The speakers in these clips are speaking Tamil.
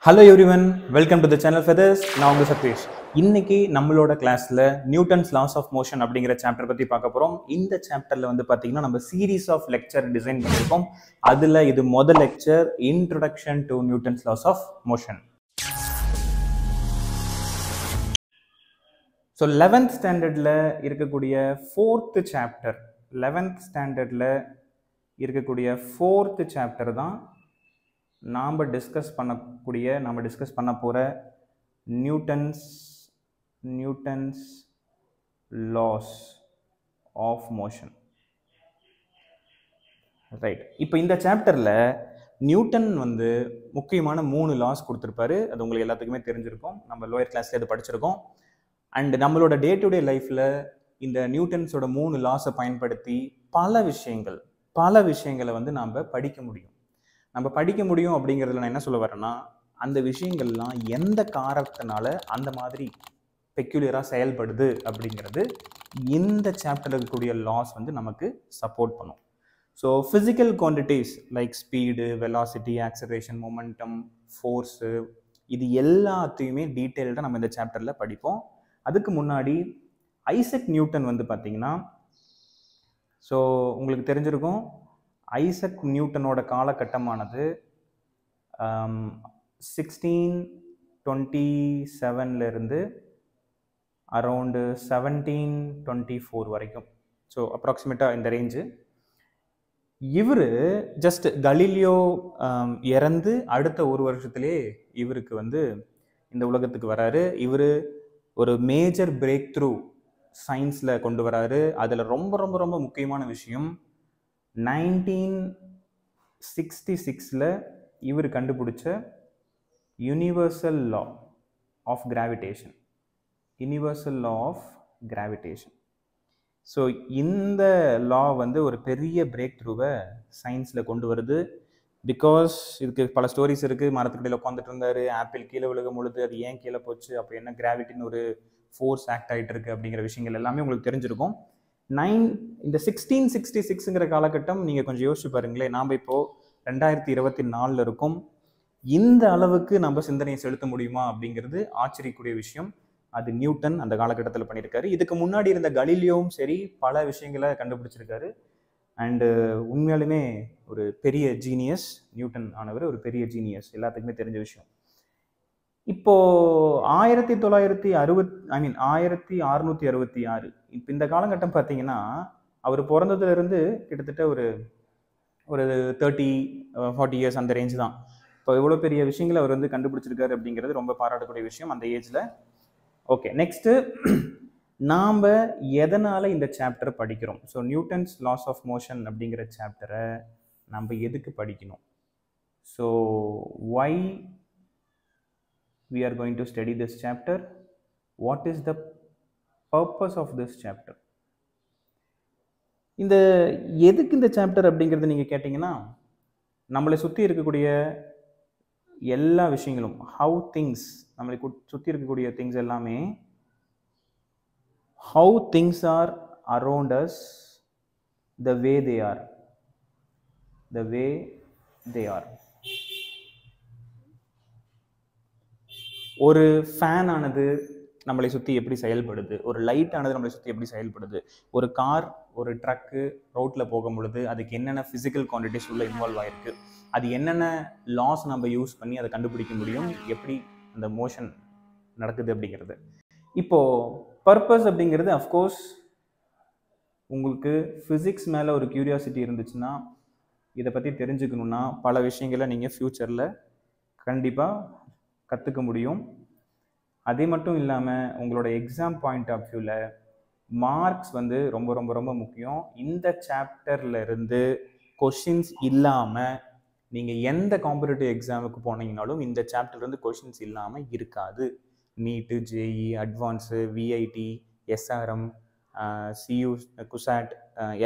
Hello everyone, welcome to the channel for this. நான் உங்க சதீஷ். இன்னைக்கு நம்மளோட கிளாஸ்ல நியூட்டன்ஸ் லாஸ் ஆஃப் மோஷன் அப்படிங்கிற சாப்டர் பத்தி பார்க்க போறோம். இந்த சாப்டர்ல வந்து பாத்தீங்கன்னா நம்ம சீரீஸ் ஆஃப் லெக்சர் டிசைன் பண்ணிருக்கோம். அதுல இது முதல் lecture introduction to Newton's laws of motion. So 11th ஸ்டாண்டர்ட்ல இருக்கக்கூடிய 4th சாப்டர் 11th ஸ்டாண்டர்ட்ல இருக்கக்கூடிய 4th சாப்டர் தான் நாம் டிஸ்கஸ் பண்ண போகிற Newton's laws of motion. Right, இப்போ இந்த சாப்டரில் நியூட்டன் வந்து முக்கியமான 3 லாஸ் கொடுத்துருப்பாரு. அது உங்களுக்கு எல்லாத்துக்குமே தெரிஞ்சிருக்கும், நம்ம லோயர் கிளாஸ்ல இது படிச்சிருக்கோம். அண்ட் நம்மளோட டே டு டே லைஃப்பில் இந்த நியூட்டன்ஸோட 3 லாஸை பயன்படுத்தி பல விஷயங்களை வந்து நாம் படிக்க முடியும். அப்படிங்கிறதுல நான் என்ன சொல்ல வரேன்னா, அந்த விஷயங்கள்லாம் எந்த காரணத்தினால அந்த மாதிரி பெக்யூலியராக செயல்படுது அப்படிங்கிறது இந்த சாப்டரில் இருக்கக்கூடிய லாஸ் வந்து நமக்கு சப்போர்ட் பண்ணும். So physical quantities like speed, velocity, acceleration, momentum, force, இது எல்லாத்தையுமே டீட்டெயில்டாக நம்ம இந்த சாப்டரில் படிப்போம். அதுக்கு முன்னாடி ஐசக் நியூட்டன் வந்து பார்த்தீங்கன்னா, ஸோ உங்களுக்கு தெரிஞ்சிருக்கும், ஐசக் நியூட்டனோட காலகட்டமானது 1627 இருந்து அரௌண்டு 1724 வரைக்கும். ஸோ அப்ராக்சிமேட்டாக இந்த ரேஞ்சு. இவர் ஜஸ்ட் கலீலியோ இறந்து அடுத்த ஒரு வருஷத்துலேயே இவருக்கு வந்து இந்த உலகத்துக்கு வராரு. இவர் ஒரு மேஜர் பிரேக் த்ரூ சயின்ஸில் கொண்டு வராரு. அதில் ரொம்ப ரொம்ப ரொம்ப முக்கியமான விஷயம், 1966 இவர் கண்டுபிடிச்ச universal law of gravitation. So இந்த லா வந்து ஒரு பெரிய பிரேக் த்ரூவை சயின்ஸில் கொண்டு வருது. பிகாஸ் இதுக்கு பல ஸ்டோரிஸ் இருக்குது. மரத்துக்கடியில் உட்காந்துட்டு இருந்தார், ஆப்பிள் கீழே விழுகும் பொழுது அது ஏன் கீழே போச்சு, அப்போ என்ன கிராவிட்டின்னு ஒரு ஃபோர்ஸ் ஆக்ட் ஆகிட்டு இருக்கு அப்படிங்கிற விஷயங்கள் எல்லாமே உங்களுக்கு தெரிஞ்சிருக்கும். இந்த 1666ங்கிற காலகட்டம் நீங்கள் கொஞ்சம் யோசிச்சு பாருங்களேன். நாம் இப்போது 2024 இருக்கும். இந்த அளவுக்கு நம்ம சிந்தனையை செலுத்த முடியுமா அப்படிங்கிறது ஆச்சரியக்கூடிய விஷயம். அது நியூட்டன் அந்த காலகட்டத்தில் பண்ணியிருக்காரு. இதுக்கு முன்னாடி இருந்த கலீலியோவும் சரி பல விஷயங்களை கண்டுபிடிச்சிருக்காரு. அண்டு உண்மையாலுமே ஒரு பெரிய ஜீனியஸ். நியூட்டன் ஆனவர் ஒரு பெரிய ஜீனியஸ், எல்லாத்துக்குமே தெரிஞ்ச விஷயம். இப்போ 1666 இப்போ இந்த காலகட்டம் பார்த்தீங்கன்னா, அவர் பிறந்ததுலேருந்து கிட்டத்தட்ட ஒரு 30-40 இயர்ஸ் அந்த ரேஞ்ச் தான். இப்போ எவ்வளோ பெரிய விஷயங்களை அவர் வந்து கண்டுபிடிச்சிருக்காரு அப்படிங்கிறது ரொம்ப பாராட்டக்கூடிய விஷயம் அந்த ஏஜில். ஓகே, நெக்ஸ்ட்டு நாம் எதனால் இந்த சாப்டர் படிக்கிறோம்? So Newton's laws of motion அப்படிங்கிற சாப்டரை நம்ம எதுக்கு படிக்கணும்? So why we are going to study this chapter? What is the purpose of this chapter? எதுக்கு இந்த சாப்டர் அப்படிங்கிறது நீங்கள் கேட்டிங்கன்னா, நம்மளை சுற்றி இருக்கக்கூடிய எல்லா விஷயங்களும், நம்மளை சுற்றி இருக்கக்கூடிய திங்ஸ் எல்லாமே, how things are around us, the way they are. ஒரு ஃபேன் ஆனது நம்மளை சுற்றி எப்படி செயல்படுது, ஒரு லைட் ஆனது நம்மளை சுற்றி எப்படி செயல்படுது, ஒரு கார், ஒரு ட்ரக்கு ரோட்டில் போகும் பொழுது அதுக்கு என்னென்ன ஃபிசிக்கல் குவான்டிட்டிஸ் உள்ள இன்வால்வ் ஆகிருக்கு, அது என்னென்ன லாஸ் நம்ம யூஸ் பண்ணி அதை கண்டுபிடிக்க முடியும், எப்படி அந்த மோஷன் நடக்குது அப்படிங்கிறது. இப்போது பர்பஸ் அப்படிங்கிறது, அஃப்கோர்ஸ் உங்களுக்கு ஃபிசிக்ஸ் மேலே ஒரு க்யூரியாசிட்டி இருந்துச்சுன்னா, இதை பற்றி தெரிஞ்சுக்கணுன்னா பல விஷயங்களை நீங்கள் ஃப்யூச்சரில் கண்டிப்பாக கற்றுக்க முடியும். அதே மட்டும் இல்லாமல் உங்களோட எக்ஸாம் பாயிண்ட் ஆஃப் வியூவில் மார்க்ஸ் வந்து ரொம்ப ரொம்ப ரொம்ப முக்கியம். இந்த சாப்டரில் இருந்து கொஷின்ஸ் இல்லாமல் நீங்கள் எந்த காம்படிட்டிவ் எக்ஸாமுக்கு போனீங்கனாலும் இந்த சாப்டர்லேருந்து கொஷின்ஸ் இல்லாமல் இருக்காது. NEET, JEE, advance, VIT, SRM, CU, CUSAT,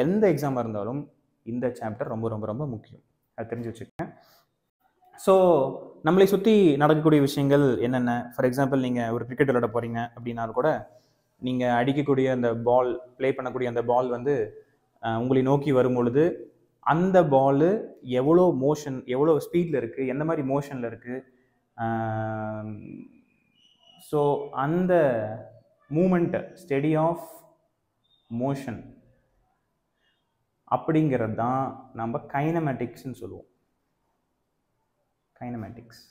எந்த எக்ஸாமாக இருந்தாலும் இந்த சாப்டர் ரொம்ப ரொம்ப ரொம்ப முக்கியம். அது தெரிஞ்சு வச்சுக்கோங்க. ஸோ நம்மளை சுற்றி நடக்கக்கூடிய விஷயங்கள் என்னென்ன, ஃபார் எக்ஸாம்பிள் நீங்கள் ஒரு கிரிக்கெட் விளையாட போகிறீங்க அப்படின்னா கூட, நீங்கள் அடிக்கக்கூடிய அந்த பால், ப்ளே பண்ணக்கூடிய அந்த பால் வந்து உங்களை நோக்கி வரும் பொழுது அந்த பால் எவ்வளோ ஸ்பீடில் இருக்குது, எந்த மாதிரி மோஷனில் இருக்குது, ஸோ அந்த மூமெண்ட்டு ஸ்டடி ஆஃப் மோஷன் அப்படிங்கிறது தான் நம்ம கைனமேட்டிக்ஸ்ன்னு சொல்லுவோம். கைனமேட்டிக்ஸ்.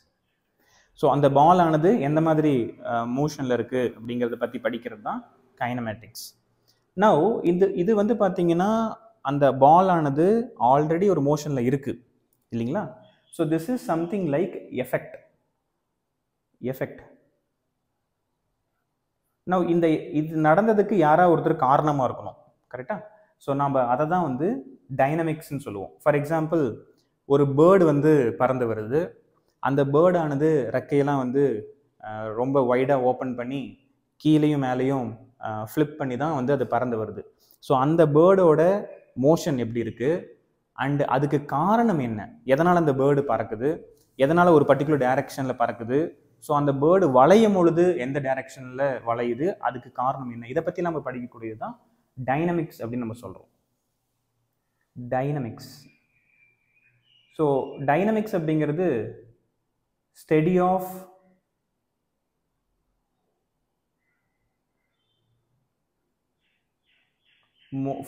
ஸோ அந்த பால் ஆனது எந்த மாதிரி மோஷனில் இருக்குது அப்படிங்கிறத பற்றி படிக்கிறது தான் கைனமேட்டிக்ஸ். நவ் இது வந்து பார்த்தீங்கன்னா அந்த பால் ஆனது ஆல்ரெடி ஒரு மோஷனில் இருக்குது இல்லைங்களா? So this is something like effect. Now இது நடந்ததுக்கு யாராவது ஒருத்தர் காரணமாக இருக்கணும், கரெக்டாக? ஸோ நம்ம அதை தான் வந்து டைனமிக்ஸ்ன்னு சொல்லுவோம். ஃபார் எக்ஸாம்பிள், ஒரு பேர்டு வந்து பறந்து வருது. அந்த பேர்டானது ரெக்கையெல்லாம் வந்து ரொம்ப வைடாக ஓப்பன் பண்ணி கீழேயும் மேலேயும் ஃப்ளிப் பண்ணி தான் வந்து அது பறந்து வருது. ஸோ அந்த பேர்டோட மோஷன் எப்படி இருக்குது அண்டு அதுக்கு காரணம் என்ன, எதனால் அந்த பேர்டு பறக்குது, எதனால் ஒரு பர்டிகுலர் டைரக்ஷனில் பறக்குது, ஸோ அந்த பேர்டு வளையும் பொழுது எந்த டைரக்ஷனில் வளையுது, அதுக்கு காரணம் என்ன, இதை பற்றி நம்ம படிக்கக்கூடியது தான் டைனமிக்ஸ் அப்படின்னு நம்ம சொல்கிறோம். டைனமிக்ஸ். ஸோ டைனமிக்ஸ் அப்படிங்கிறது study of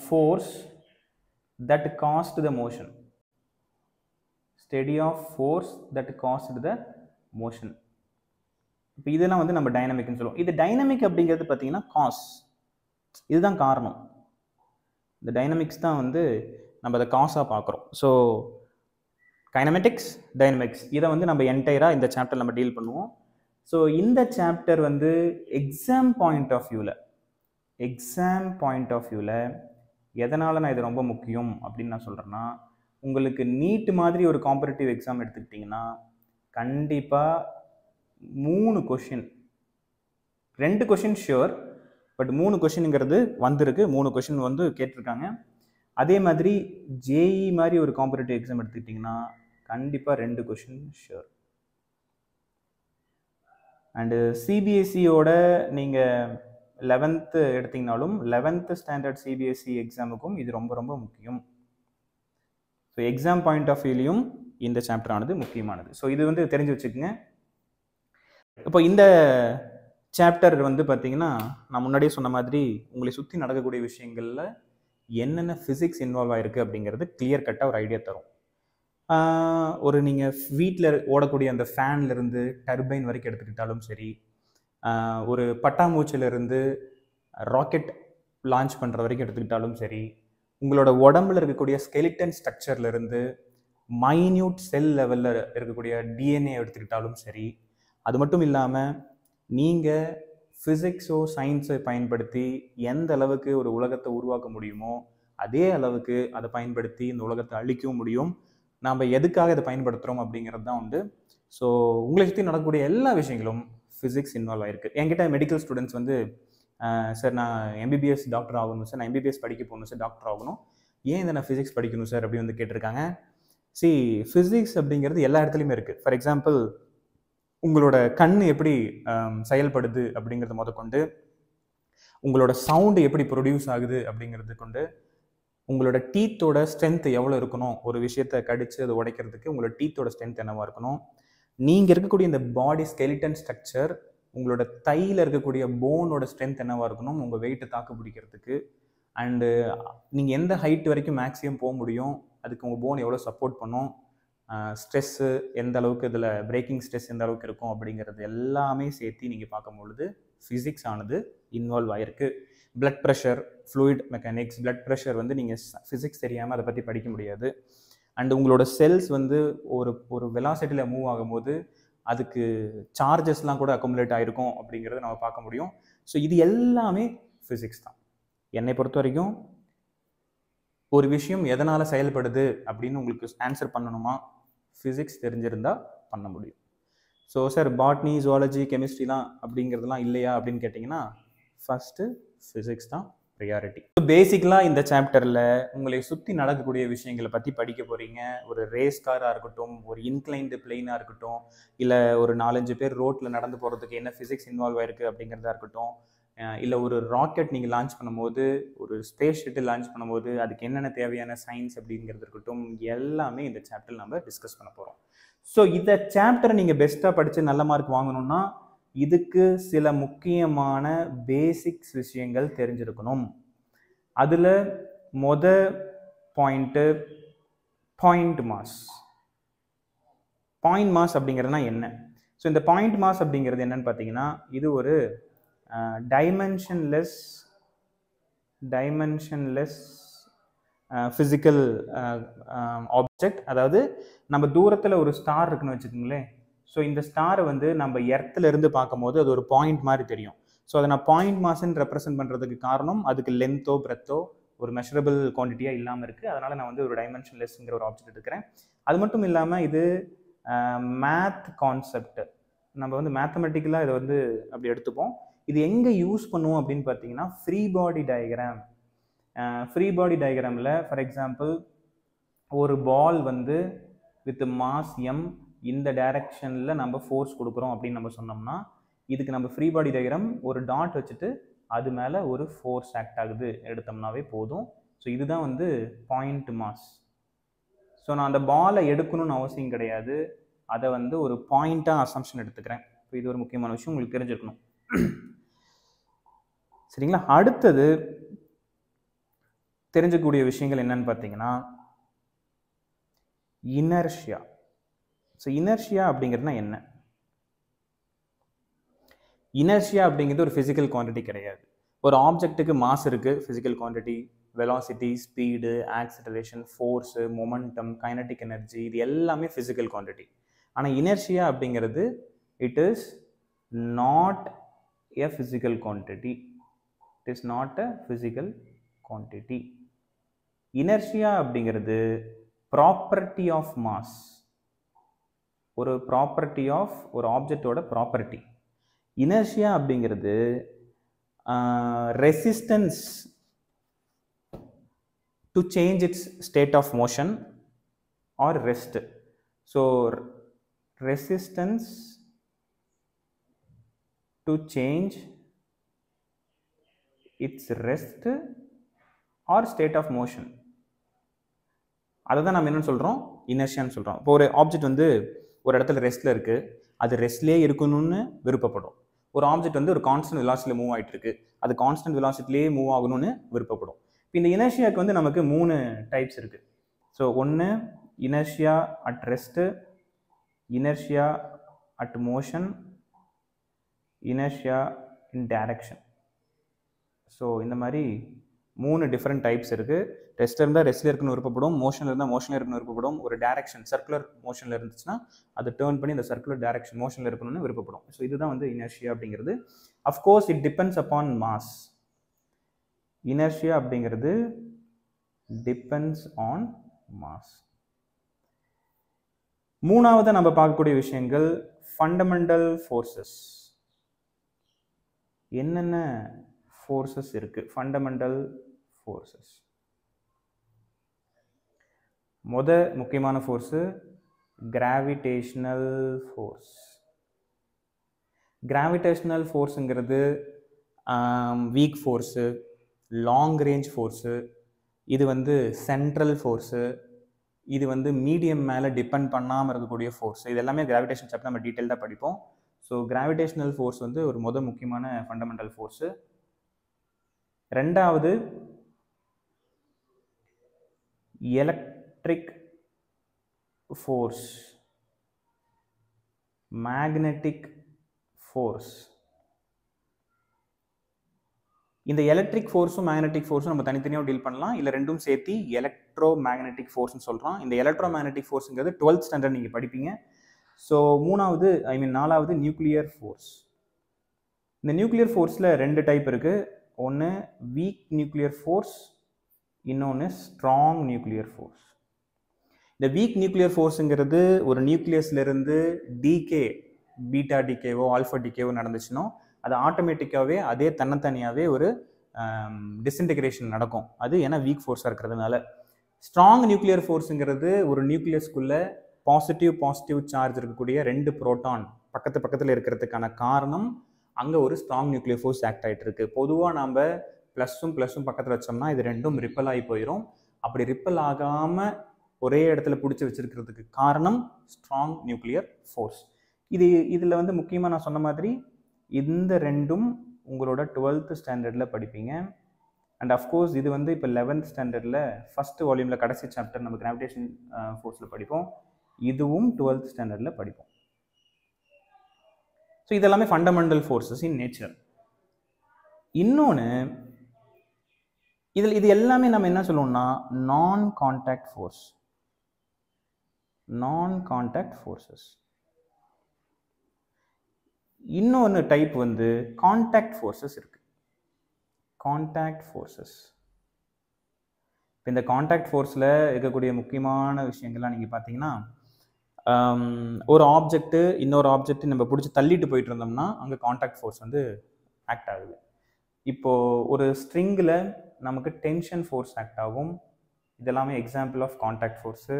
force that caused the motion. Study of force that caused the motion. இப்போ இதெல்லாம் வந்து நம்ம டைனமிக்னு சொல்லுவோம். இது டைனமிக் அப்படிங்கிறது பார்த்தீங்கன்னா காஸ், இதுதான் காரணம். இந்த டைனமிக்ஸ் தான் வந்து நம்ம அதை காஸாக பார்க்குறோம். ஸோ கைனமெட்டிக்ஸ், டைனமிக்ஸ், இதை வந்து நம்ம என்டையராக இந்த சாப்டர் நம்ம டீல் பண்ணுவோம். ஸோ இந்த சாப்டர் வந்து எக்ஸாம் பாயிண்ட் ஆஃப் வியூவில் எதனால் நான் இது ரொம்ப முக்கியம் அப்படின்னு நான் சொல்கிறேன்னா, உங்களுக்கு நீட் மாதிரி ஒரு காம்படிட்டிவ் எக்ஸாம் எடுத்துக்கிட்டிங்கன்னா கண்டிப்பாக 3 கொஷின், 2 கொஷின் ஷியோர், பட் 3 கொஷினுங்கிறது வந்திருக்கு, 3 கொஷின் வந்து கேட்டிருக்காங்க. அதே மாதிரி ஜேஇ மாதிரி ஒரு காம்படிட்டிவ் எக்ஸாம் எடுத்துக்கிட்டிங்கன்னா கண்டிப்பாக 2 கொஷின் ஷியோர். அண்டு சிபிஎஸ்சியோட நீங்கள் 11th எடுத்திங்கனாலும் 11th ஸ்டாண்டர்ட் சிபிஎஸ்சி எக்ஸாமுக்கும் இது ரொம்ப ரொம்ப முக்கியம். ஸோ எக்ஸாம் பாயிண்ட் ஆஃப் வியூலையும் இந்த சாப்டர் ஆனது முக்கியமானது. ஸோ இது வந்து தெரிஞ்சு வச்சுக்கோங்க. இப்போ இந்த சாப்டர் வந்து பார்த்தீங்கன்னா நான் முன்னாடியே சொன்ன மாதிரி உங்களை சுற்றி நடக்கக்கூடிய விஷயங்களில் என்னென்ன ஃபிசிக்ஸ் இன்வால்வ் ஆகிருக்கு அப்படிங்கிறது கிளியர் கட்டாக ஒரு ஐடியா தரும். ஒரு நீங்கள் வீட்டில் ஓடக்கூடிய அந்த ஃபேன்லேருந்து டர்பைன் வரைக்கும் எடுத்துக்கிட்டாலும் சரி, ஒரு பட்டாம்பூச்சிலிருந்து ராக்கெட் லான்ச் பண்ணுற வரைக்கும் எடுத்துக்கிட்டாலும் சரி, உங்களோட உடம்புல இருக்கக்கூடிய ஸ்கெலிட்டன் ஸ்ட்ரக்சர்லேருந்து மைன்யூட் செல் லெவலில் இருக்கக்கூடிய டிஎன்ஏ எடுத்துக்கிட்டாலும் சரி, அது மட்டும் இல்லாமல் நீங்கள் ஃபிசிக்ஸோ சயின்ஸை பயன்படுத்தி எந்த அளவுக்கு ஒரு உலகத்தை உருவாக்க முடியுமோ அதே அளவுக்கு அதை பயன்படுத்தி இந்த உலகத்தை அழிக்கவும் முடியும். நாம் எதுக்காக இதை பயன்படுத்துகிறோம் அப்படிங்கிறது தான் உண்டு. ஸோ உங்களை சுற்றி நடக்கக்கூடிய எல்லா விஷயங்களும் ஃபிசிக்ஸ் இன்வால்வ் ஆகிருக்கு. என்கிட்ட மெடிக்கல் ஸ்டூடெண்ட்ஸ் வந்து சார் நான் எம்பிபிஎஸ் டாக்டர் ஆகணும் சார், நான் எம்பிபிஎஸ் படிக்க போகணும் சார், டாக்டர் ஆகணும், ஏன் இதை நான் ஃபிசிக்ஸ் படிக்கணும் சார் அப்படி வந்து கேட்டிருக்காங்க. ஃபிசிக்ஸ் அப்படிங்கிறது எல்லா இடத்துலையுமே இருக்குது. ஃபார் எக்ஸாம்பிள், உங்களோட கண் எப்படி செயல்படுது அப்படிங்கிறத முதற்கொண்டு, உங்களோட சவுண்டு எப்படி ப்ரொடியூஸ் ஆகுது அப்படிங்கிறது கொண்டு, உங்களோட டீத்தோட ஸ்ட்ரென்த் எவ்வளோ இருக்கணும், ஒரு விஷயத்தை கடித்து அதை உடைக்கிறதுக்கு உங்களோட டீத்தோட ஸ்ட்ரென்த் என்னவாக இருக்கணும், நீங்கள் இருக்கக்கூடிய இந்த பாடி ஸ்கெலிட்டன் ஸ்ட்ரக்சர், உங்களோட தையில் இருக்கக்கூடிய போனோட ஸ்ட்ரென்த் என்னவாக இருக்கணும் உங்கள் வெயிட்டை தாக்கு பிடிக்கிறதுக்கு, அண்டு நீங்கள் எந்த ஹைட் வரைக்கும் மேக்ஸிமம் போக முடியும், அதுக்கு உங்கள் போன் எவ்வளோ சப்போர்ட் பண்ணும், ஸ்ட்ரெஸ்ஸு எந்த அளவுக்கு, இதில் பிரேக்கிங் ஸ்ட்ரெஸ் எந்த அளவுக்கு இருக்கும் அப்படிங்கிறது எல்லாமே சேர்த்து நீங்கள் பார்க்கும்பொழுது ஃபிசிக்ஸ் ஆனது இன்வால்வ் ஆகிருக்கு. Blood pressure, fluid mechanics, blood pressure வந்து நீங்கள் ஃபிசிக்ஸ் தெரியாமல் அதை பற்றி படிக்க முடியாது. அண்ட் உங்களோட செல்ஸ் வந்து ஒரு வெலாசிட்டியில் மூவ் ஆகும்போது அதுக்கு சார்ஜஸ்லாம் கூட அக்குமுலேட் ஆகிருக்கும் அப்படிங்கிறத நம்ம பார்க்க முடியும். ஸோ இது எல்லாமே ஃபிசிக்ஸ் தான். என்னை பொறுத்த வரைக்கும் ஒரு விஷயம் எதனால் செயல்படுது அப்படின்னு உங்களுக்கு ஆன்சர் பண்ணணுமா, ஃபிசிக்ஸ் தெரிஞ்சிருந்தால் பண்ண முடியும். ஸோ சார் பாட்னி, ஜுவாலஜி, கெமிஸ்ட்ரிலாம் அப்படிங்கிறதுலாம் இல்லையா அப்படின்னு கேட்டிங்கன்னா ஃபஸ்ட்டு ஃபிசிக்ஸ் தான் ப்ரியாரிட்டி. பேசிக்கலாக இந்த சாப்டரில் உங்களை சுற்றி நடக்கக்கூடிய விஷயங்களை பற்றி படிக்க போகிறீங்க. ஒரு ரேஸ் காராக இருக்கட்டும், ஒரு இன்க்ளைன்டு பிளெயினாக இருக்கட்டும், இல்லை ஒரு 4-5 பேர் ரோட்டில் நடந்து போகிறதுக்கு என்ன ஃபிசிக்ஸ் இன்வால்வ் ஆகிருக்கு அப்படிங்கிறதா இருக்கட்டும், இல்லை ஒரு ராக்கெட் நீங்கள் லான்ச் பண்ணும்போது, ஒரு ஸ்பேஸ் ஷட்டில் லான்ச் பண்ணும்போது அதுக்கு என்னென்ன தேவையான சயின்ஸ் அப்படிங்கிறது இருக்கட்டும், எல்லாமே இந்த சாப்டர் நம்ம டிஸ்கஸ் பண்ண போகிறோம். ஸோ இந்த சாப்டரை நீங்கள் பெஸ்ட்டாக படித்து நல்ல மார்க் வாங்கணும்னா இதுக்கு சில முக்கியமான பேசிக்ஸ் விஷயங்கள் தெரிஞ்சிருக்கணும். அதில் point point mass. Point mass அப்படிங்கிறதுனா என்ன? ஸோ இந்த பாயிண்ட் மாஸ் அப்படிங்கிறது என்னன்னு பார்த்தீங்கன்னா, இது ஒரு டைமென்ஷன்லெஸ் ஃபிசிக்கல் ஆப்ஜெக்ட். அதாவது நம்ம தூரத்தில் ஒரு ஸ்டார் இருக்குன்னு வச்சுக்கோங்களேன். ஸோ இந்த ஸ்டாரை வந்து நம்ம எர்த்தில் இருந்து பார்க்கும்போது அது ஒரு பாயிண்ட் மாதிரி தெரியும். ஸோ அதை நான் பாயிண்ட் மாஸ்ன்னு ரெப்ரசென்ட் பண்ணுறதுக்கு காரணம் அதுக்கு லென்த்தோ பிரெத்தோ ஒரு மெஷரபிள் குவான்டிட்டியாக இல்லாமல் இருக்குது. அதனால் நான் வந்து ஒரு டைமென்ஷன்லெஸ்ங்கிற ஒரு ஆப்ஜெக்ட் எடுக்கிறேன். அது மட்டும் இல்லாமல் இது மேத் கான்செப்ட். நம்ம வந்து மேத்தமெட்டிக்கலாக இதை வந்து அப்படி எடுத்துப்போம். இது எங்கே யூஸ் பண்ணுவோம் அப்படின்னு பார்த்தீங்கன்னா free body diagram. Free body டயக்ராமில் ஃபார் எக்ஸாம்பிள் ஒரு பால் வந்து வித் மாஸ் எம் இந்த டைரக்ஷனில் நம்ம ஃபோர்ஸ் கொடுக்குறோம் அப்படின்னு நம்ம சொன்னோம்னா இதுக்கு நம்ம ஃப்ரீ பாடி டயக்ராம் ஒரு டாட் வச்சுட்டு அது மேலே ஒரு ஃபோர்ஸ் ஆக்ட் ஆகுது எடுத்தோம்னாவே போதும். ஸோ இதுதான் வந்து பாயிண்ட் மாஸ். ஸோ நான் அந்த பாலை எடுக்கணும்னு அவசியம் கிடையாது, அதை வந்து ஒரு பாயிண்ட்டாக அசம்ஷன் எடுத்துக்கிறேன். ஸோ இது ஒரு முக்கியமான விஷயம் உங்களுக்கு தெரிஞ்சிருக்கணும். சரிங்களா? அடுத்தது தெரிஞ்சக்கூடிய விஷயங்கள் என்னன்னு பார்த்தீங்கன்னா இனர்ஷியா. ஸோ இனர்ஷியா அப்படிங்கிறதுனா என்ன? இனர்ஷியா அப்படிங்கிறது ஒரு ஃபிசிக்கல் குவான்டிட்டி கிடையாது. ஒரு ஆப்ஜெக்ட்டுக்கு மாஸ் இருக்குது, physical quantity, velocity, speed, acceleration, force, momentum, kinetic energy, இது எல்லாமே ஃபிசிக்கல் குவான்டிட்டி. ஆனால் இனர்ஷியா அப்படிங்கிறது it is not a physical quantity. It is not a physical quantity. Inertia அப்படிங்கிறது ப்ராப்பர்ட்டி ஆஃப் மாஸ். ஒரு ப்ராப்பர்ட்டி ஆஃப் ஒரு ஆப்ஜெக்டோட ப்ராப்பர்ட்டி. இனர்ஷியா அப்படிங்கிறது resistance to change its state of motion or rest. So resistance to change its rest or state of motion. அதை தான் நம்ம என்னென்னு சொல்கிறோம், இனர்ஷியான்னு சொல்கிறோம். இப்போ ஒரு ஆப்ஜெக்ட் வந்து ஒரு இடத்துல ரெஸ்ட்டில் இருக்குது, அது ரெஸ்ட்லேயே இருக்கணும்னு விருப்பப்படும். ஒரு ஆப்ஜெக்ட் வந்து ஒரு கான்ஸ்டன்ட் வெலாசிட்டியில் மூவ் ஆகிட்டு இருக்கு, அது கான்ஸ்டன்ட் வெலாசிட்டிலேயே மூவ் ஆகணும்னு விருப்பப்படும். இப்போ இந்த இனர்ஷியாவுக்கு வந்து நமக்கு 3 டைப்ஸ் இருக்குது. ஸோ ஒன்று inertia at rest, inertia at motion, inertia in direction. So இந்த மாதிரி 3 டிஃப்ரெண்ட் டைப்ஸ் இருக்குது. ரெஸ்ட்டில் இருந்தால் ரெஸ்ட்டில் இருக்குன்னு விருப்பப்படும், மோஷனில் இருந்தால் மோஷனில் இருக்குன்னு விருப்பப்படும், ஒரு டைரக்ஷன் சர்க்குலர் மோஷனில் இருந்துச்சுன்னா அதை டேர்ன் பண்ணி இந்த சர்க்குலர் டைரக்ஷன் மோஷனில் இருக்கணும்னு விருப்பப்படும். ஸோ இதுதான் வந்து இனர்ஷியா அப்படிங்கிறது. Of course it depends upon mass. Inertia அப்படிங்கிறது டிபெண்ட்ஸ் ஆன் மாஸ். மூணாவது நம்ம பார்க்கக்கூடிய விஷயங்கள் ஃபண்டமெண்டல் ஃபோர்ஸஸ். என்னென்ன ஃபோர்ஸஸ் இருக்கு? Fundamental forces. முக்கியமான ஃபோர்ஸு கிராவிடேஷனல் ஃபோர்ஸ். கிராவிடேஷனல் ஃபோர்ஸுங்கிறது weak force, long range force, இது வந்து சென்ட்ரல் ஃபோர்ஸு, இது வந்து மீடியம் மேலே டிபெண்ட் பண்ணாமல் இருக்கக்கூடிய ஃபோர்ஸ். இது எல்லாமே கிராவிடேஷன் சாப்டர் நம்ம டீட்டெயில்டாக படிப்போம். ஸோ கிராவிடேஷனல் ஃபோர்ஸ் வந்து ஒரு முக்கியமான ஃபண்டமெண்டல் ஃபோர்ஸு. ரெண்டாவது எலக்ட்ரிக் ஃபோர்ஸ், மேக்னெட்டிக் ஃபோர்ஸ். இந்த எலக்ட்ரிக் ஃபோர்ஸும் மேக்னெட்டிக் ஃபோர்ஸும் நம்ம தனித்தனியாக டீல் பண்ணலாம், இல்லை ரெண்டும் சேர்த்து எலக்ட்ரோ மேக்னெட்டிக் ஃபோர்ஸ்னு சொல்கிறோம். இந்த எலக்ட்ரோ மேக்னெட்டிக் ஃபோர்ஸுங்கிறது 12th ஸ்டாண்டர்ட் நீங்கள் படிப்பீங்க. ஸோ நாலாவது நியூக்ளியர் ஃபோர்ஸ். இந்த நியூக்ளியர் ஃபோர்ஸில் 2 டைப் இருக்குது. ஒன்று வீக் நியூக்ளியர் ஃபோர்ஸ், இன்னொன்று ஸ்ட்ராங் நியூக்ளியர் ஃபோர்ஸ். இந்த வீக் நியூக்ளியர் ஃபோர்ஸுங்கிறது ஒரு நியூக்ளியஸ்லேருந்து டிகே, பீட்டா டிகேவோ ஆல்ஃபா டிகேவோ நடந்துச்சுன்னா அது ஆட்டோமேட்டிக்காகவே அதே தனித்தனியாகவே ஒரு டிஸ்இன்டகிரேஷன் நடக்கும். அது ஏன்னா வீக் ஃபோர்ஸாக இருக்கிறதுனால. ஸ்ட்ராங் நியூக்ளியர் ஃபோர்ஸுங்கிறது ஒரு நியூக்ளியஸ்குள்ளே பாசிட்டிவ் சார்ஜ் இருக்கக்கூடிய 2 புரோட்டான் பக்கத்தில் இருக்கிறதுக்கான காரணம் அங்கே ஒரு ஸ்ட்ராங் நியூக்ளியர் ஃபோர்ஸ் ஆக்ட் ஆகிட்டு இருக்கு. பொதுவாக நம்ம ப்ளஸ்ஸும் பக்கத்தில் வச்சோம்னா இது ரெண்டும் ரிப்பல் ஆகி போயிடும். அப்படி ரிப்பல் ஆகாமல் ஒரே இடத்துல பிடிச்சி வச்சிருக்கிறதுக்கு காரணம் ஸ்ட்ராங் நியூக்ளியர் ஃபோர்ஸ். இதில் வந்து முக்கியமாக நான் சொன்ன மாதிரி இந்த ரெண்டும் உங்களோட 12th ஸ்டாண்டர்டில் படிப்பீங்க. அண்ட் அஃப்கோர்ஸ் இது வந்து இப்போ 11th ஸ்டாண்டர்டில் ஃபஸ்ட்டு வால்யூமில் கடைசி சாப்டர் நம்ம கிராவிடேஷன் ஃபோர்ஸில் படிப்போம். இதுவும் 12th ஸ்டாண்டர்டில் படிப்போம். ஸோ இதெல்லாமே ஃபண்டமெண்டல் ஃபோர்ஸஸ் இன் நேச்சர். இன்னொன்று இது எல்லாமே நம்ம என்ன சொல்லுவோம்னா நான் கான்டாக்ட் ஃபோர்ஸ், நான் கான்டாக்ட் ஃபோர்ஸஸ். இன்னொன்று டைப் வந்து கான்டாக்ட் ஃபோர்ஸஸ் இருக்கு. Contact forces. இப்போ இந்த கான்டாக்ட் ஃபோர்ஸில் இருக்கக்கூடிய முக்கியமான விஷயங்கள்லாம் நீங்கள் பார்த்தீங்கன்னா, ஒரு ஆப்ஜெக்ட்டு இன்னொரு ஆப்ஜெக்ட் நம்ம பிடிச்சி தள்ளிட்டு போயிட்டு இருந்தோம்னா அங்கே கான்டாக்ட் ஃபோர்ஸ் வந்து ஆக்ட் ஆகுது. இப்போது ஒரு ஸ்ட்ரிங்கில் நமக்கு டென்ஷன் ஃபோர்ஸ் ஆக்ட் ஆகும். இதெல்லாமே எக்ஸாம்பிள் ஆஃப் கான்டாக்ட் ஃபோர்ஸு.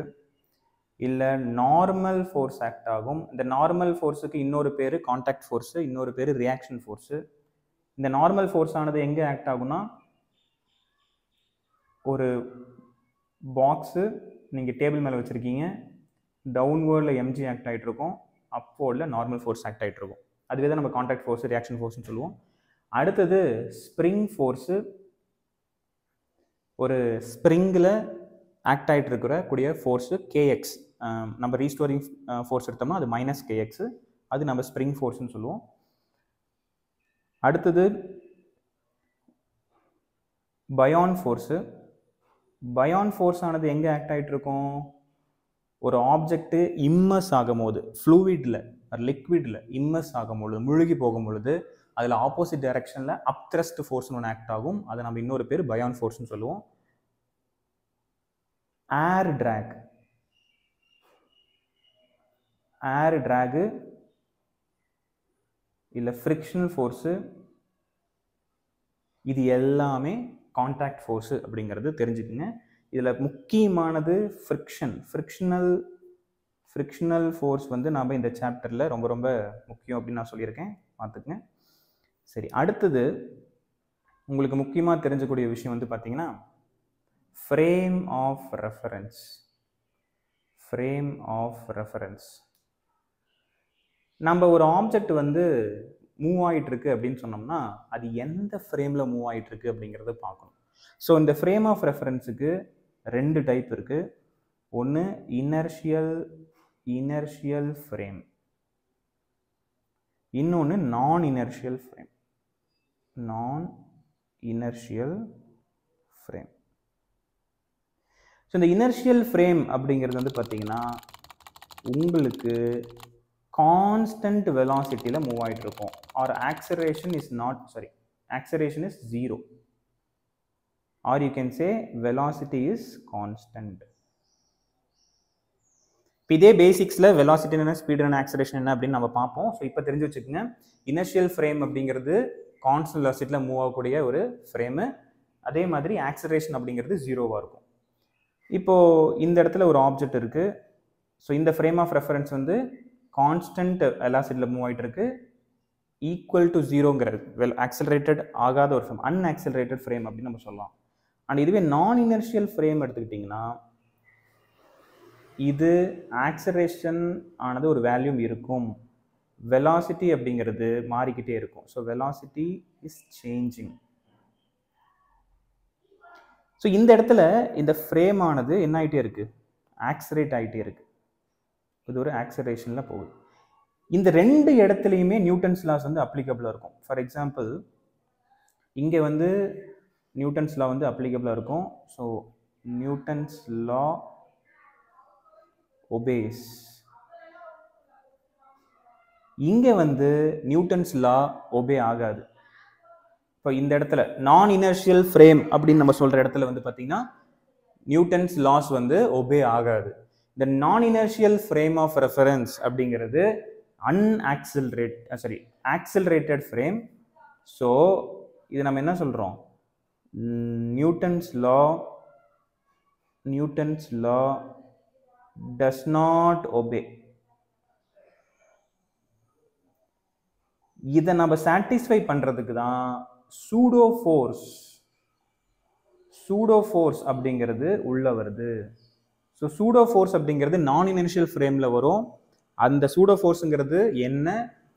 இல்லை நார்மல் ஃபோர்ஸ் ஆக்ட் ஆகும். இந்த நார்மல் ஃபோர்ஸுக்கு இன்னொரு பேர் கான்டாக்ட் ஃபோர்ஸு, இன்னொரு பேர் ரியாக்ஷன் ஃபோர்ஸு. இந்த நார்மல் ஃபோர்ஸ் ஆனது எங்கே ஆக்ட் ஆகும்னா, ஒரு பாக்ஸு நீங்கள் டேபிள் மேலே வச்சுருக்கீங்க, டவுன்வேர்டில் எம்ஜி ஆக்ட் ஆகிட்டு இருக்கும், அப்வோர்டில் நார்மல் ஃபோர்ஸ் ஆக்ட் ஆகிட்டு இருக்கும். அதுவே தான் நம்ம கான்டாக்ட் ஃபோர்ஸு ரியாக்ஷன் ஃபோர்ஸ்னு சொல்லுவோம். அடுத்தது ஸ்ப்ரிங் ஃபோர்ஸு. ஒரு ஸ்ப்ரிங்கில் ஆக்ட் ஆகிட்டு இருக்கிற கூடிய ஃபோர்ஸு கேஎக்ஸ். நம்ம ரீஸ்டோரிங் ஃபோர்ஸ் எடுத்தோம்னா அது மைனஸ் கேஎக்ஸு, அது நம்ம ஸ்ப்ரிங் ஃபோர்ஸ்னு சொல்லுவோம். அடுத்தது பயான் ஃபோர்ஸு. பயான் ஃபோர்ஸ் ஆனது எங்கே ஆக்ட் ஆகிட்டு இருக்கும்? ஒரு ஆப்ஜெக்ட்டு இம்மர்ஸ் ஆகும் போது, ஃப்ளூவிடில் லிக்விடில் இம்மர்ஸ் ஆகும் பொழுது, முழுகி போகும் பொழுது அதில் ஆப்போசிட் டைரக்ஷனில் அப்த்ரஸ்ட் ஃபோர்ஸ்னு ஒன்று ஆக்ட் ஆகும். அதை நம்ம இன்னொரு பேர் பயான் ஃபோர்ஸ்னு சொல்லுவோம். ஏர் ட்ராக். ஏர் ட்ராகு இல்லை ஃப்ரிக்ஷனல் ஃபோர்ஸு, இது எல்லாமே கான்டாக்ட் ஃபோர்ஸு அப்படிங்கிறது தெரிஞ்சுக்குங்க. இதில் முக்கியமானது ஃப்ரிக்ஷன். ஃப்ரிக்ஷனல் ஃபோர்ஸ் வந்து நாம் இந்த சாப்டரில் ரொம்ப ரொம்ப முக்கியம் அப்படின்னு நான் சொல்லியிருக்கேன், பார்த்துக்குங்க. சரி, அடுத்தது உங்களுக்கு முக்கியமாக தெரிஞ்சக்கூடிய விஷயம் வந்து பார்த்தீங்கன்னா frame of reference. Frame of reference. நம்ம ஒரு ஆப்ஜெக்ட் வந்து மூவ் ஆகிட்டு இருக்கு அப்படின்னு சொன்னோம்னா அது எந்த ஃப்ரேமில் மூவ் ஆகிட்டு இருக்கு அப்படிங்கிறத பார்க்கணும். ஸோ இந்த ஃப்ரேம் ஆஃப் ரெஃபரன்ஸுக்கு 2 டைப் இருக்கு. ஒன்று இனர்ஷியல் ஃப்ரேம், இன்னொன்று நான் இனர்ஷியல் ஃப்ரேம். ஸோ இந்த இனர்ஷியல் ஃப்ரேம் அப்படிங்கிறது வந்து பார்த்தீங்கன்னா உங்களுக்கு கான்ஸ்டன்ட் வெலாசிட்டியில் மூவ் ஆகிட்டு இருக்கும். Or acceleration is 0, or you can say velocity is constant. இதே பேசிக்ஸில் வெலாசிட்டி என்ன, ஸ்பீட் என்ன, ஆக்சலரேஷன் என்ன அப்படின்னு நம்ம பார்ப்போம். ஸோ இப்போ தெரிஞ்சு வச்சுக்கோங்க, இனர்ஷியல் ஃப்ரேம் அப்படிங்கிறது கான்ஸ்டன்ட் வெலாசிட்டியில் மூவ் ஆகக்கூடிய ஒரு ஃப்ரேமு. அதே மாதிரி ஆக்சலரேஷன் அப்படிங்கிறது 0வாக இருக்கும். இப்போது இந்த இடத்துல ஒரு ஆப்ஜெக்ட் இருக்குது. ஸோ இந்த ஃப்ரேம் ஆஃப் ரெஃபரன்ஸ் வந்து கான்ஸ்டன்ட் வெலாசிட்டியில் மூவ் ஆகிட்டு இருக்கு, ஈக்குவல் டு 0ங்கிறது ஆக்சலரேட்டட் ஆகாத ஒரு ஃப்ரேம், அன்ஆக்சலரேட்டட் ஃப்ரேம் அப்படின்னு நம்ம சொல்லலாம். அண்ட் இதுவே நான் இனர்ஷியல் ஃப்ரேம் எடுத்துக்கிட்டிங்கன்னா இது ஆக்சலரேஷன் ஆனது ஒரு வேல்யூம் இருக்கும், வெலாசிட்டி அப்படிங்கிறது மாறிக்கிட்டே இருக்கும். So velocity is changing. So இந்த இடத்துல இந்த ஃப்ரேம் ஆனது என்ன ஆகிட்டே இருக்கு, ஆக்சலரேட் ஆகிட்டே இருக்கு. இது ஒரு ஆக்சலரேஷனில் போகுது. இந்த 2 இடத்துலையுமே நியூட்டன்ஸ் லாஸ் வந்து அப்ளிகபிளாக இருக்கும். ஃபார் எக்ஸாம்பிள் இங்கே வந்து நியூட்டன்ஸ் லா வந்து அப்ளிகபிளாக இருக்கும். ஸோ நியூட்டன்ஸ் லா ஒபேஸ். இங்கே வந்து நியூட்டன்ஸ் லா ஒபே ஆகாது. இப்போ இந்த இடத்துல நான் இனர்ஷியல் ஃப்ரேம் அப்படின்னு நம்ம சொல்கிற இடத்துல வந்து பார்த்தீங்கன்னா நியூட்டன்ஸ் லாஸ் வந்து ஒபே ஆகாது. இந்த நான் இனர்ஷியல் ஃப்ரேம் ஆஃப் ரெஃபரன்ஸ் அப்படிங்கிறது ஆக்சலரேட்டட் ஃப்ரேம். ஸோ இது நம்ம என்ன சொல்கிறோம், Newton's law does not obey. இதை நம்ம சாட்டிஸ்ஃபை பண்ணுறதுக்கு தான் சூடோ ஃபோர்ஸ் அப்படிங்கிறது உள்ள வருது. ஸோ சூடோ ஃபோர்ஸ் அப்படிங்கிறது நான் இனிஷியல் ஃப்ரேமில் வரும். அந்த சூடோ ஃபோர்ஸுங்கிறது என்ன,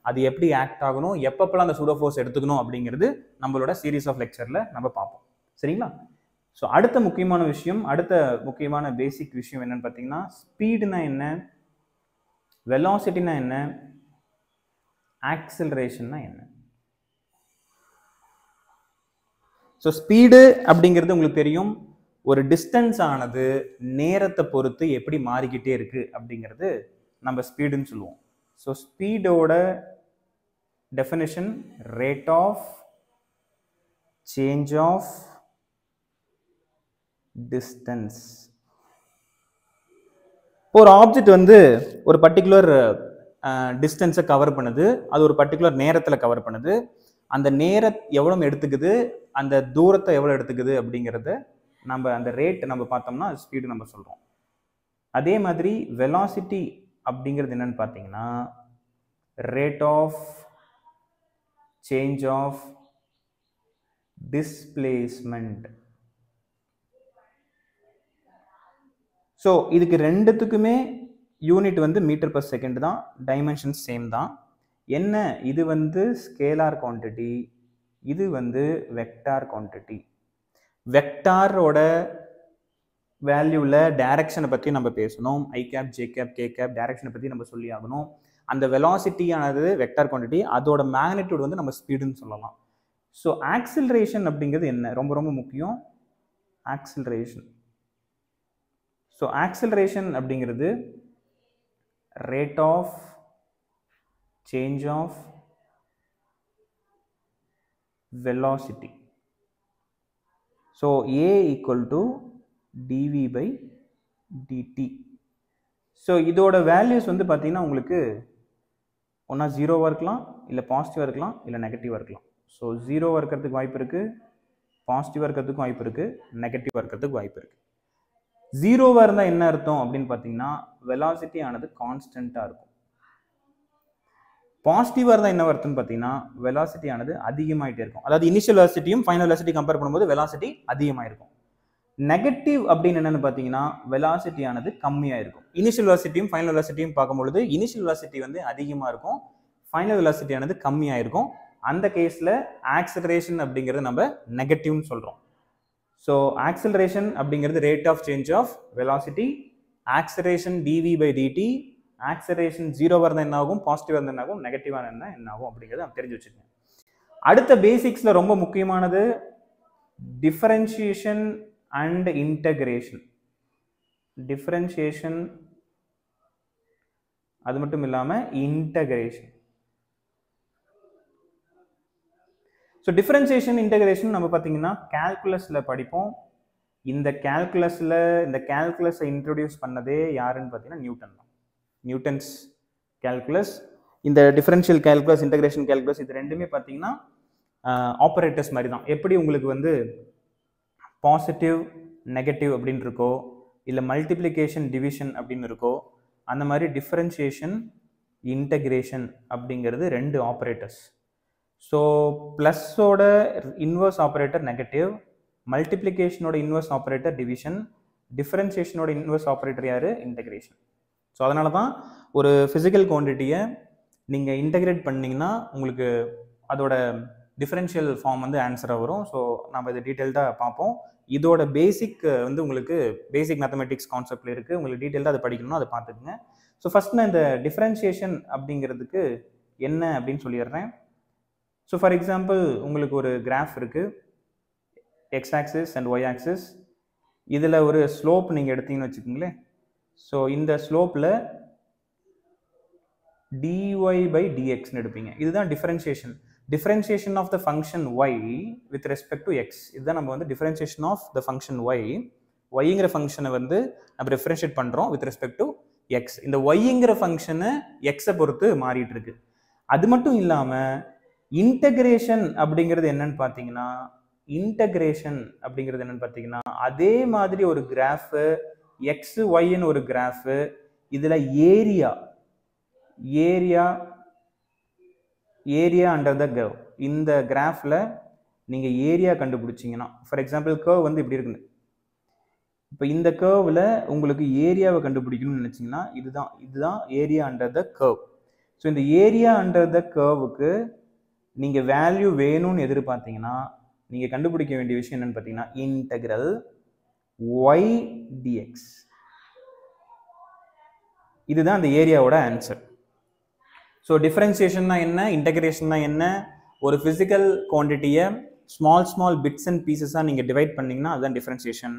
அது எப்படி ஆக்ட் ஆகணும், எப்பப்பெல்லாம் அந்த சூடோ ஃபோர்ஸ் எடுத்துக்கணும் அப்படிங்கிறது நம்மளோட சீரீஸ் ஆஃப் லெக்சரில் நம்ம பார்ப்போம். சரிங்களா? ஸோ அடுத்த முக்கியமான விஷயம், அடுத்த முக்கியமான பேசிக் விஷயம் என்னன்னு பார்த்தீங்கன்னா, ஸ்பீடுனா என்ன, வெலாசிட்டினா என்ன, ஆக்சிலரேஷன்னா என்ன. ஸோ ஸ்பீடு அப்படிங்கிறது உங்களுக்கு தெரியும், ஒரு டிஸ்டன்ஸ் ஆனது நேரத்தை பொறுத்து எப்படி மாறிக்கிட்டே இருக்கு அப்படிங்கிறது நம்ம ஸ்பீடுன்னு சொல்லுவோம். ஸோ ஸ்பீடோட definition rate of change of distance. ஒரு ஆப்ஜெக்ட் வந்து ஒரு பர்டிகுலர் டிஸ்டன்ஸை கவர் பண்ணுது, அது ஒரு பர்டிகுலர் நேரத்தில் கவர் பண்ணுது. அந்த நேரம் எவ்வளோ எடுத்துக்குது, அந்த தூரத்தை எவ்வளோ எடுத்துக்குது அப்படிங்கிறத நம்ம அந்த ரேட் நம்ம பார்த்தோம்னா ஸ்பீடு நம்ம சொல்கிறோம். அதே மாதிரி வெலாசிட்டி அப்படிங்கிறது என்னன்னு பார்த்தீங்கன்னா rate of change of displacement. So இதுக்கு ரெண்டுத்துக்குமே யூனிட் வந்து மீட்டர் பர் செகண்ட் தான், டைமென்ஷன் சேம் தான். என்ன, இது வந்து ஸ்கேலார் குவான்டிட்டி, இது வந்து வெக்டார் குவான்டிட்டி. வெக்டாரோட வேல்யூவில் டைரக்ஷனை பற்றி நம்ம பேசணும். I cap, J cap, K cap, டைரக்ஷனை பற்றி நம்ம சொல்லி ஆகணும். அந்த வெலாசிட்டியானது வெக்டார் குவான்டிட்டி, அதோட மேக்னிடியூட் வந்து நம்ம ஸ்பீடுன்னு சொல்லலாம். ஸோ ஆக்சிலரேஷன் அப்படிங்கிறது என்ன, ரொம்ப ரொம்ப முக்கியம். ஆக்சிலரேஷன், ஸோ ஆக்சிலரேஷன் அப்படிங்கிறது rate of change of velocity. So A equal to dv by dt. So இதோட வேல்யூஸ் வந்து பார்த்தீங்கன்னா உங்களுக்கு ஒன்றா ஜீரோவாக இருக்கலாம், இல்லை பாசிட்டிவாக இருக்கலாம், இல்லை நெகட்டிவாக இருக்கலாம். ஸோ ஜீரோவாக இருக்கிறதுக்கு வாய்ப்பு இருக்குது, பாசிட்டிவாக இருக்கிறதுக்கும் வாய்ப்பு இருக்குது, நெகட்டிவாக இருக்கிறதுக்கு வாய்ப்பு இருக்குது. ஜீரோவாக இருந்தால் என்ன அர்த்தம் அப்படின்னு பார்த்தீங்கன்னா வெலாசிட்டி ஆனது கான்ஸ்டண்ட்டாக இருக்கும். பாசிட்டிவாக இருந்தால் என்ன அர்த்தம்னு பார்த்தீங்கன்னா வெலாசிட்டி ஆனது அதிகமாகிட்டே இருக்கும். அதாவது இனிஷியல் வெலாசிட்டியும் ஃபைனல் வெலாசிட்டி கம்பேர் பண்ணும்போது வெலாசிட்டி அதிகமாக இருக்கும். நெகட்டிவ் அப்படின்னு என்னன்னு பார்த்தீங்கன்னா வெலாசிட்டி ஆனது கம்மியாக இருக்கும். இனிஷியல் வெலாசிட்டியும் ஃபைனல் வெலாசிட்டியும் பார்க்கும்பொழுது இனிஷியல் வெலாசிட்டி வந்து அதிகமாக இருக்கும், ஃபைனல் வெலாசிட்டி ஆனது கம்மியாக இருக்கும். அந்த கேஸில் ஆக்சிலரேஷன் அப்படிங்கிறது நம்ம நெகட்டிவ்னு சொல்கிறோம். ஸோ ஆக்சிலரேஷன் அப்படிங்கிறது rate of change of velocity, acceleration dv by dt. Acceleration ஜீரோவாக இருந்தால் என்ன ஆகும், பாசிட்டிவாக இருந்தால் என்ன ஆகும், நெகட்டிவாக இருந்தால் என்ன ஆகும் அப்படிங்கிறத நம்ம தெரிஞ்சு வச்சுக்கோங்க. அடுத்த பேசிக்ஸில் ரொம்ப முக்கியமானது டிஃபரன்ஷியேஷன் அண்ட் இன்டகிரேஷன். டிஃபரன்ஷியேஷன் அது மட்டும் இல்லாமல் இன்டகிரேஷன். ஸோ டிஃபரன்ஷியேஷன் இன்டகிரேஷன் நம்ம பார்த்தீங்கன்னா கால்குலஸில் படிப்போம். இந்த கால்குலஸை இன்ட்ரோடியூஸ் பண்ணதே யாருன்னு பார்த்தீங்கன்னா நியூட்டன் தான். நியூட்டன்ஸ் கால்குலஸ், இந்த டிஃபரன்ஷியல் கால்குலஸ், இன்டகிரேஷன் கால்குலஸ், இது ரெண்டுமே பார்த்தீங்கன்னா ஆப்ரேட்டர்ஸ் மாதிரி தான். எப்படி உங்களுக்கு வந்து பாசிட்டிவ் நெகட்டிவ் அப்படின்னு இருக்கோ, இல்லை மல்டிப்ளிகேஷன் டிவிஷன் அப்படின்னு இருக்கோ, அந்த மாதிரி டிஃபரன்ஷியேஷன் இன்டகிரேஷன் அப்படிங்கிறது ரெண்டு ஆப்ரேட்டர்ஸ். ஸோ ப்ளஸ்ஸோட இன்வர்ஸ் ஆப்ரேட்டர் நெகட்டிவ், மல்டிப்ளிகேஷனோட இன்வர்ஸ் ஆப்ரேட்டர் டிவிஷன், டிஃபரன்ஷியேஷனோட இன்வர்ஸ் ஆப்ரேட்டர் யார், இன்டகிரேஷன். ஸோ அதனால தான் ஒரு ஃபிசிக்கல் குவான்டிட்டியை நீங்கள் இன்டகிரேட் பண்ணிங்கன்னா உங்களுக்கு அதோட டிஃபரன்ஷியல் ஃபார்ம் வந்து ஆன்சராக வரும். ஸோ நம்ம இதை டீட்டெயில்டாக பார்ப்போம். இதோட பேசிக் வந்து உங்களுக்கு பேசிக் மேத்தமெட்டிக்ஸ் கான்செப்டில் இருக்குது, உங்களுக்கு டீட்டெயில்டாக அதை படிக்கணும்னா அதை பார்த்துக்குங்க. ஸோ ஃபஸ்ட் நான் இந்த டிஃபரன்ஷியேஷன் அப்படிங்கிறதுக்கு என்ன அப்படின்னு சொல்லிடுறேன். ஸோ ஃபார் எக்ஸாம்பிள் உங்களுக்கு ஒரு கிராஃப் இருக்குது, X axis and Y axis. இதில் ஒரு ஸ்லோப் நீங்கள் எடுத்தீங்கன்னு வச்சுக்கோங்களேன். ஸோ இந்த ஸ்லோப்பில் dy by dxன்னு எடுப்பீங்க. இதுதான் differentiation. Differentiation of the function y with respect to x. இதுதான் நம்ம வந்து differentiation of the function y. yங்கிற ஃபங்க்ஷனை வந்து நம்ம டிஃபரன்ஷியேட் பண்ணுறோம் வித் ரெஸ்பெக்ட் டு x. இந்த yங்கிற ஃபங்க்ஷனை x-ஐ பொறுத்து மாறிட்டு இருக்கு. அது மட்டும் இல்லாமல் இன்டகிரேஷன் அப்படிங்கிறது என்னன்னு பார்த்தீங்கன்னா அதே மாதிரி ஒரு கிராஃபு எக்ஸ் ஒய்ன்னு ஒரு கிராஃபு, இதில் ஏரியா அண்டர் த கர்வ். இந்த கிராஃபில் நீங்கள் ஏரியா கண்டுபிடிச்சிங்கன்னா, ஃபார் எக்ஸாம்பிள் கர்வ் வந்து இப்படி இருக்குது, இப்போ இந்த கர்வில் உங்களுக்கு ஏரியாவை கண்டுபிடிக்கணும்னு நினச்சிங்கன்னா இதுதான் area under the curve. So இந்த ஏரியா அண்டர் த கர்வுக்கு நீங்கள் வேல்யூ வேணும்னு எதிர்பார்த்தீங்கன்னா நீங்கள் கண்டுபிடிக்க வேண்டிய விஷயம் என்னன்னு பார்த்தீங்கன்னா இன்டெக்ரல் y dx. இதுதான் அந்த ஏரியாவோட ஆன்சர். ஸோ டிஃபரன்சியேஷன்னா என்ன, இன்டகிரேஷன்னா என்ன, ஒரு ஃபிசிக்கல் குவான்டிட்டியை ஸ்மால் பிட்ஸ் அண்ட் பீசஸாக நீங்கள் டிவைட் பண்ணிங்கன்னா அதுதான் டிஃபரன்சியேஷன்.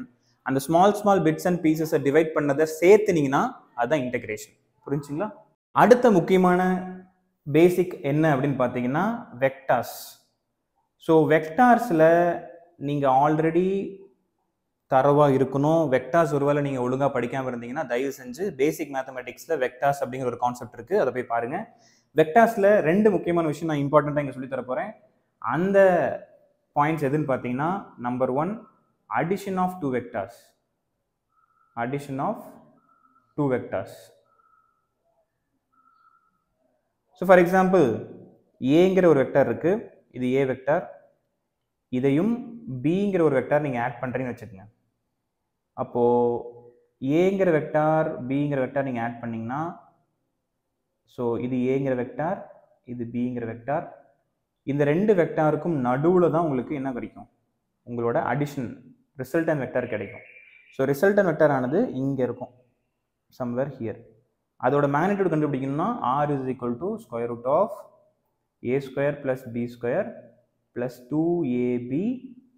அந்த ஸ்மால் பிட்ஸ் அண்ட் பீசஸை டிவைட் பண்ணதை சேர்த்துனீங்கன்னா அதுதான் இன்டகிரேஷன். புரிஞ்சுங்களா? அடுத்த முக்கியமான பேசிக் என்ன அப்படின்னு பார்த்தீங்கன்னா வெக்டார்ஸ். ஸோ வெக்டார்ஸில் நீங்கள் ஆல்ரெடி தரவாக இருக்கணும். வெக்டார்ஸ் ஒருவேளை நீங்கள் ஒழுங்காக படிக்காமல் இருந்தீங்கன்னா தயவு செஞ்சு பேசிக் மேத்தமெட்டிக்ஸில் வெக்டார்ஸ் அப்படிங்கிற ஒரு கான்செப்ட் இருக்குது, அதை போய் பாருங்கள். வெக்டார்ஸில் 2 முக்கியமான விஷயம் நான் இம்பார்ட்டண்ட்டாக இங்கே சொல்லித்தர போகிறேன். அந்த பாயிண்ட்ஸ் எதுன்னு பார்த்தீங்கன்னா number 1 addition of two vectors. Addition of two vectors. So for example aங்கிற ஒரு வெக்டர் இருக்கு, இது a வெக்டர், இதையும் bங்கிற ஒரு வெக்டர் நீங்க ஆட் பண்றீங்கன்னு வச்சுக்கோங்க. அப்போ aங்கிற வெக்டர் bங்கிற வெக்டர் நீங்க ஆட் பண்ணீங்கன்னா ஸோ இது aங்கிற வெக்டர், இது bங்கிற வெக்டர், இந்த 2 வெக்டாருக்கும் நடுவில் தான் உங்களுக்கு என்ன கிடைக்கும், உங்களோட அடிஷன் ரிசல்டன் வெக்டர் கிடைக்கும். ஸோ ரிசல்டன் வெக்டர் ஆனது இங்கே இருக்கும், சம்வேர் ஹியர். அதோட மேக்னிடியூட் கண்டுபிடிக்கணும்னா r is equal to square root of a square plus b square plus 2ab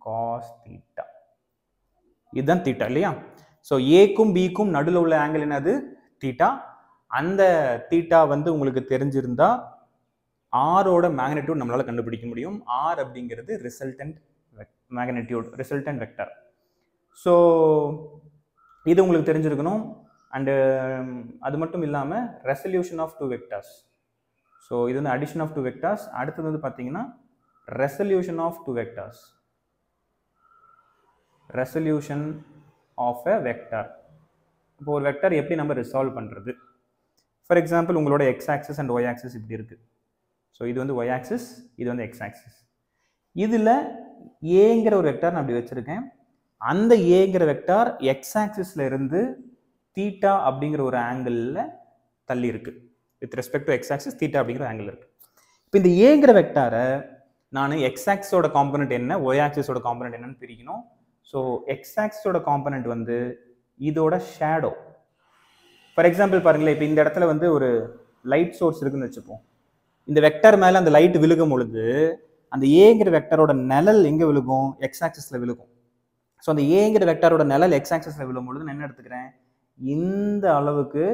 cos theta. இதுதான் தீட்டா இல்லையா? ஸோ ஏக்கும் பிக்கும் நடுவில் உள்ள ஆங்கிள் என்னது, தீட்டா. அந்த தீட்டா வந்து உங்களுக்கு தெரிஞ்சிருந்தா ஆரோட மேக்னிடியூட் நம்மளால கண்டுபிடிக்க முடியும். ஆர் அப்படிங்கிறது resultant magnitude, resultant vector. So இது உங்களுக்கு தெரிஞ்சிருக்கணும். அண்டு அது மட்டும் இல்லாமல் ரெசல்யூஷன் ஆஃப் 2 வெக்டர்ஸ். ஸோ இது வந்து அடிஷன் ஆஃப் 2 வெக்டர்ஸ். அடுத்தது வந்து பார்த்தீங்கன்னா resolution of 2 vectors. Resolution of a vector. இப்போ ஒரு வெக்டர் எப்படி நம்ம ரிசால்வ் பண்ணுறது? ஃபார் எக்ஸாம்பிள் உங்களோட X axis and Y axis இப்படி இருக்குது. ஸோ இது வந்து ஒய் ஆக்சிஸ், இது வந்து எக்ஸ் ஆக்சிஸ். இதில் ஏங்கிற ஒரு வெக்டார் நான் அப்படி வச்சுருக்கேன். அந்த ஏங்கிற வெக்டார் எக்ஸ் ஆக்சிஸில் இருந்து தீட்டா அப்படிங்கிற ஒரு ஆங்கிளில் தள்ளி இருக்குது. With respect to X axis theta அப்படிங்கிற ஆங்கிள் இருக்குது. இப்போ இந்த ஏங்கிற வெக்டாரை நான் எக்ஸ் ஆக்சிஸோட காம்பனண்ட் என்ன, ஒய் ஆக்சிஸோட காம்பனண்ட் என்னன்னு பிரிக்கணும். ஸோ எக்ஸ் ஆக்சிஸோட காம்பனண்ட் வந்து இதோட ஷேடோ. ஃபார் எக்ஸாம்பிள் பாருங்களேன், இப்போ இந்த இடத்துல வந்து ஒரு லைட் சோர்ஸ் இருக்குன்னு வச்சுப்போம். இந்த வெக்டர் மேலே அந்த லைட் விழுகும் பொழுது அந்த ஏங்கிற வெக்டரோட நிழல் எங்கே விழுகும், எக்ஸ் ஆக்சிஸில் விழுகும். ஸோ அந்த ஏங்கிற வெக்டரோட நிழல் எக்ஸ் ஆக்சிஸில் விழும் பொழுது நான் என்ன எடுத்துக்கிறேன், இந்த அளவுக்கு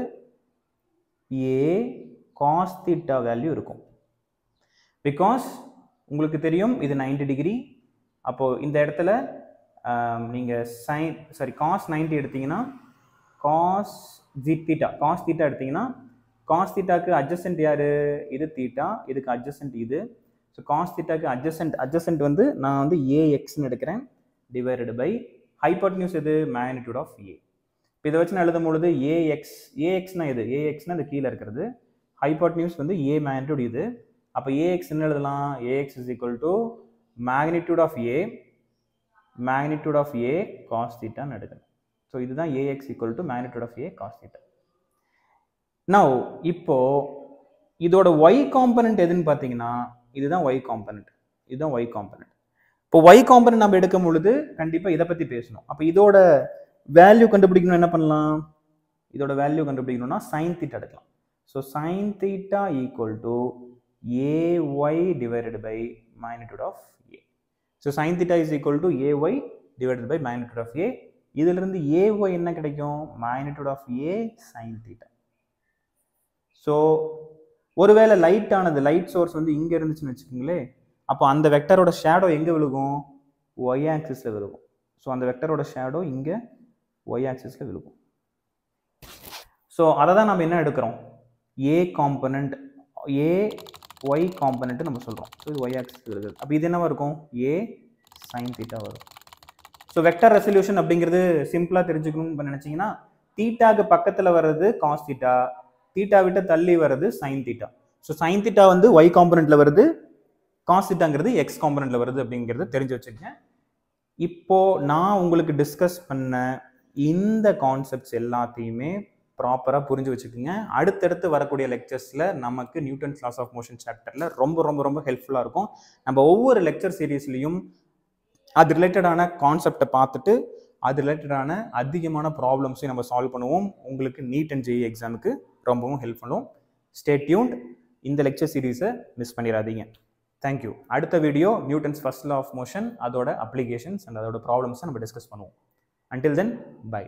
ஏ காஸ் தீட்டா வேல்யூ இருக்கும். பிகாஸ் உங்களுக்கு தெரியும் இது 90 டிகிரி. அப்போது இந்த இடத்துல நீங்கள் காஸ் 90 எடுத்தீங்கன்னா காஸ் தீட்டா எடுத்தீங்கன்னா காஸ் தீட்டாக்கு அட்ஜசன்ட் யாரு, இது தீட்டா, இதுக்கு அட்ஜசன்ட் இது. ஸோ காஸ் தீட்டாக்கு அட்ஜசன்ட் வந்து நான் வந்து ஏஎக்ஸ்ன்னு எடுக்கிறேன், டிவைடட் பை ஹைப்போட்டென்யூஸ் எது, மேக்னிடியூட் ஆஃப் ஏ. இப்போ இதை வச்சு நான் எழுதும் பொழுது ஏஎக்ஸ்னா எது, ஏஎக்ஸ்னா இந்த கீழே இருக்கிறது, ஹைப்போட்டென்யூஸ் வந்து ஏ மேக்னிடியூட் இது. அப்போ ஏஎக்ஸ் என்ன எழுதலாம், A X is equal to magnitude of A cos தீட்டான்னு எடுக்கணும். ஸோ இதுதான் A X equal to magnitude of A cos theta. Now இப்போ இதோட y காம்பனண்ட் எதுன்னு பார்த்தீங்கன்னா இதுதான் y காம்பனண்ட், இதுதான் y காம்பனண்ட். இப்போ y காம்பனண்ட் நம்ம எடுக்கும் பொழுது கண்டிப்பாக இதை பற்றி பேசணும். அப்போ இதோட வேல்யூ கண்டுபிடிக்கணும், என்ன பண்ணலாம், இதோட வேல்யூ கண்டுபிடிக்கணும்னா சைன் தீட்டா எடுக்கலாம். So sine theta equal to ay divided by magnitude of A. So sine theta is equal to ay divided by magnitude of A. இதிலிருந்து ay என்ன கிடைக்கும், magnitude of A sine theta. So ஒருவேளை லைட் சோர்ஸ் வந்து இங்கே இருந்துச்சுன்னு வச்சுக்கோங்களேன், அப்போ அந்த வெக்டரோட ஷேடோ எங்கே விழுகும், ஒய் ஆக்சிஸில் விழுகும். ஸோ அந்த வெக்டரோட ஷேடோ இங்கே ஒய் ஆக்சிஸில் விழுகும். ஸோ அதை தான் நம்ம என்ன எடுக்கிறோம், ஏ காம்பனண்ட், ஒய் காம்பனண்ட் நம்ம சொல்கிறோம். ஸோ இது ஒய் ஆக்சிஸ் விழுகுது. அப்போ இது என்னவா இருக்கும், ஏ சைன் தீட்டா வரும். ஸோ வெக்டர் ரெசல்யூஷன் அப்படிங்கிறது சிம்பிளாக தெரிஞ்சுக்கணும்னு நினச்சிங்கன்னா தீட்டாக்கு பக்கத்தில் வர்றது காஸ் தீட்டா, தீட்டா விட்டு தள்ளி வருது sign theta. So sine theta வந்து ஒய் காம்பனண்ட்ல வருது, காஸ் தீட்டாங்கிறது எக்ஸ் காம்பனண்ட்ல வருது அப்படிங்கிறது தெரிஞ்சு வச்சுக்கங்க. இப்போ நான் உங்களுக்கு டிஸ்கஸ் பண்ண இந்த கான்செப்ட்ஸ் எல்லாத்தையுமே ப்ராப்பராக புரிஞ்சு வச்சுக்கோங்க. அடுத்தடுத்து வரக்கூடிய லெக்சர்ஸில் நமக்கு நியூட்டன்ஸ் லாஸ் ஆஃப் மோஷன் சாப்டரில் ரொம்ப ரொம்ப ரொம்ப ஹெல்ப்ஃபுல்லாக இருக்கும். நம்ம ஒவ்வொரு லெக்சர் சீரீஸ்லையும் அது ரிலேட்டடான கான்செப்டை பார்த்துட்டு அது ரிலேட்டடான அதிகமான ப்ராப்ளம்ஸையும் நம்ம சால்வ் பண்ணுவோம். உங்களுக்கு நீட் அண்ட் ஜேஇ எக்ஸாமுக்கு ரொம்பவும் ஹெல்ப் பண்ணுவோம். Stay tuned. இந்த லெக்சர் சீரீஸை மிஸ் பண்ணிடாதீங்க. தேங்க்யூ. அடுத்த video Newton's first law of motion, அதோட அப்ளிகேஷன்ஸ் அண்ட் அதோட ப்ராப்ளம்ஸை நம்ம டிஸ்கஸ் பண்ணுவோம். Until then, bye.